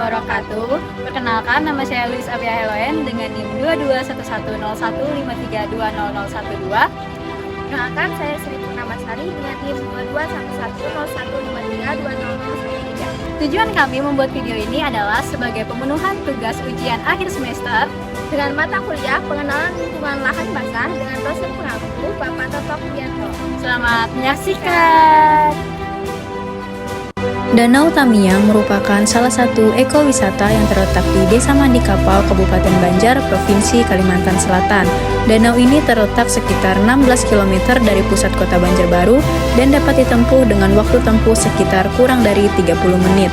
wabarakatuh. Perkenalkan, nama saya Luis Abia Heloen dengan NIM 22110101520012. Perkenalkan, saya Sri Purnamasari dengan NIM 22110103200013. Tujuan kami membuat video ini adalah sebagai pemenuhan tugas ujian akhir semester dengan mata kuliah pengenalan lingkungan lahan basah dengan dosen pengampu Bapak Toto Kubianto. Selamat menyaksikan. Danau Tamiang merupakan salah satu ekowisata yang terletak di Desa Mandi Kapau, Kabupaten Banjar, Provinsi Kalimantan Selatan. Danau ini terletak sekitar 16 km dari pusat kota Banjarbaru dan dapat ditempuh dengan waktu tempuh sekitar kurang dari 30 menit.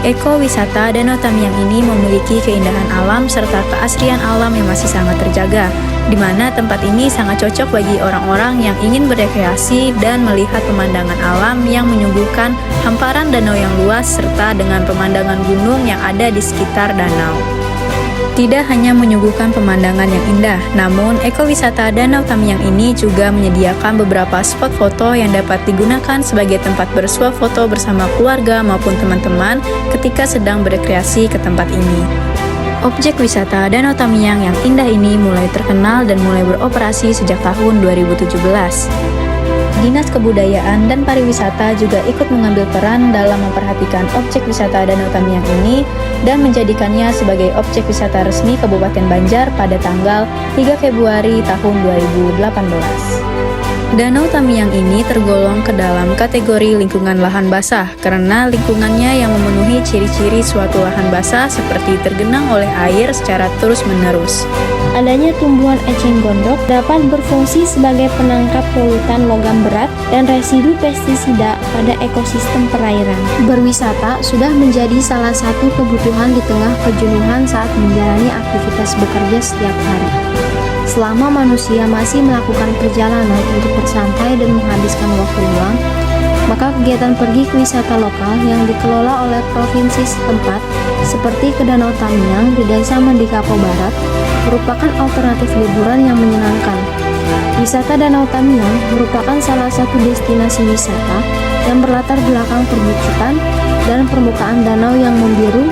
Ekowisata Danau Tamiang ini memiliki keindahan alam serta keasrian alam yang masih sangat terjaga, di mana tempat ini sangat cocok bagi orang-orang yang ingin berekreasi dan melihat pemandangan alam yang menyuguhkan hamparan danau yang luas serta dengan pemandangan gunung yang ada di sekitar danau. Tidak hanya menyuguhkan pemandangan yang indah, namun ekowisata Danau Tamiang ini juga menyediakan beberapa spot foto yang dapat digunakan sebagai tempat bersuah foto bersama keluarga maupun teman-teman ketika sedang berekreasi ke tempat ini. Objek wisata Danau Tamiang yang indah ini mulai terkenal dan mulai beroperasi sejak tahun 2017. Dinas Kebudayaan dan Pariwisata juga ikut mengambil peran dalam memperhatikan objek wisata Danau Tamiang ini dan menjadikannya sebagai objek wisata resmi Kabupaten Banjar pada tanggal 3 Februari tahun 2018. Danau Tamiang ini tergolong ke dalam kategori lingkungan lahan basah karena lingkungannya yang memenuhi ciri-ciri suatu lahan basah seperti tergenang oleh air secara terus-menerus. Adanya tumbuhan eceng gondok dapat berfungsi sebagai penangkap polutan logam berat dan residu pestisida pada ekosistem perairan. Berwisata sudah menjadi salah satu kebutuhan di tengah kejenuhan saat menjalani aktivitas bekerja setiap hari. Selama manusia masih melakukan perjalanan untuk bersantai dan menghabiskan waktu luang, maka kegiatan pergi ke wisata lokal yang dikelola oleh provinsi setempat seperti ke Danau Tamiang di Desa Mandi Kapau Barat merupakan alternatif liburan yang menyenangkan. Wisata Danau Tamiang merupakan salah satu destinasi wisata yang berlatar belakang perbukitan dan permukaan danau yang membiru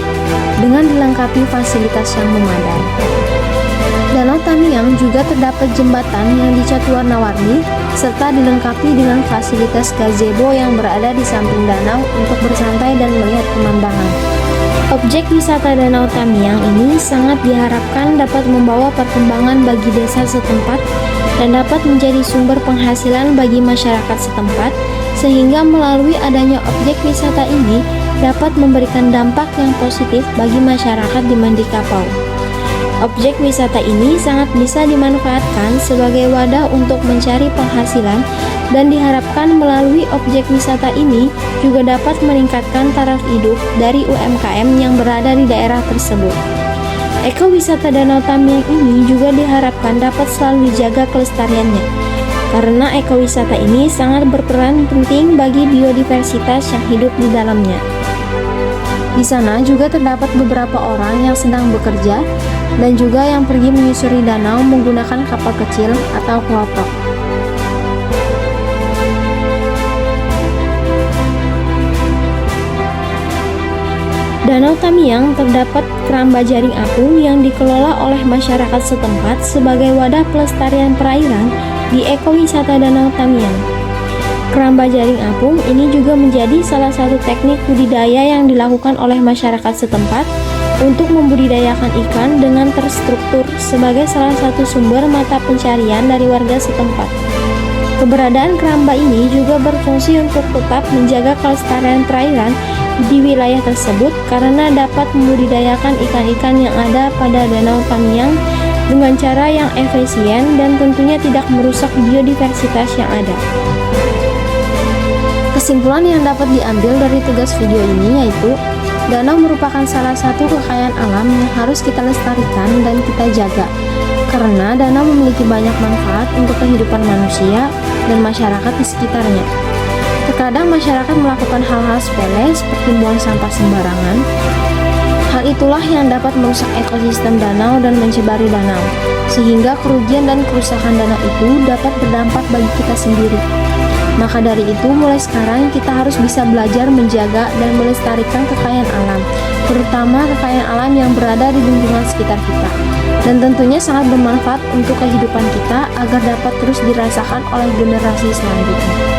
dengan dilengkapi fasilitas yang memadai. Danau Tamiang juga terdapat jembatan yang dicat warna-warni serta dilengkapi dengan fasilitas gazebo yang berada di samping danau untuk bersantai dan melihat pemandangan. Objek wisata Danau Tamiang ini sangat diharapkan dapat membawa perkembangan bagi desa setempat dan dapat menjadi sumber penghasilan bagi masyarakat setempat, sehingga melalui adanya objek wisata ini dapat memberikan dampak yang positif bagi masyarakat di Mandi Kapau. Objek wisata ini sangat bisa dimanfaatkan sebagai wadah untuk mencari penghasilan dan diharapkan melalui objek wisata ini juga dapat meningkatkan taraf hidup dari UMKM yang berada di daerah tersebut. Ekowisata Danau Tamiang ini juga diharapkan dapat selalu dijaga kelestariannya, karena ekowisata ini sangat berperan penting bagi biodiversitas yang hidup di dalamnya. Di sana juga terdapat beberapa orang yang sedang bekerja dan juga yang pergi menyusuri danau menggunakan kapal kecil atau klotok. Danau Tamiang terdapat keramba jaring apung yang dikelola oleh masyarakat setempat sebagai wadah pelestarian perairan di ekowisata Danau Tamiang. Keramba jaring apung ini juga menjadi salah satu teknik budidaya yang dilakukan oleh masyarakat setempat untuk membudidayakan ikan dengan terstruktur sebagai salah satu sumber mata pencarian dari warga setempat. Keberadaan keramba ini juga berfungsi untuk tetap menjaga kelestarian perairan di wilayah tersebut karena dapat membudidayakan ikan-ikan yang ada pada Danau Tamiang dengan cara yang efisien dan tentunya tidak merusak biodiversitas yang ada. Kesimpulan yang dapat diambil dari tugas video ini yaitu danau merupakan salah satu kekayaan alam yang harus kita lestarikan dan kita jaga, karena danau memiliki banyak manfaat untuk kehidupan manusia dan masyarakat di sekitarnya. Terkadang masyarakat melakukan hal-hal sepele seperti buang sampah sembarangan. Hal itulah yang dapat merusak ekosistem danau dan mencemari danau, sehingga kerugian dan kerusakan danau itu dapat berdampak bagi kita sendiri. Maka dari itu, mulai sekarang kita harus bisa belajar menjaga dan melestarikan kekayaan alam terutama kekayaan alam yang berada di lingkungan sekitar kita. Dan tentunya sangat bermanfaat untuk kehidupan kita agar dapat terus dirasakan oleh generasi selanjutnya.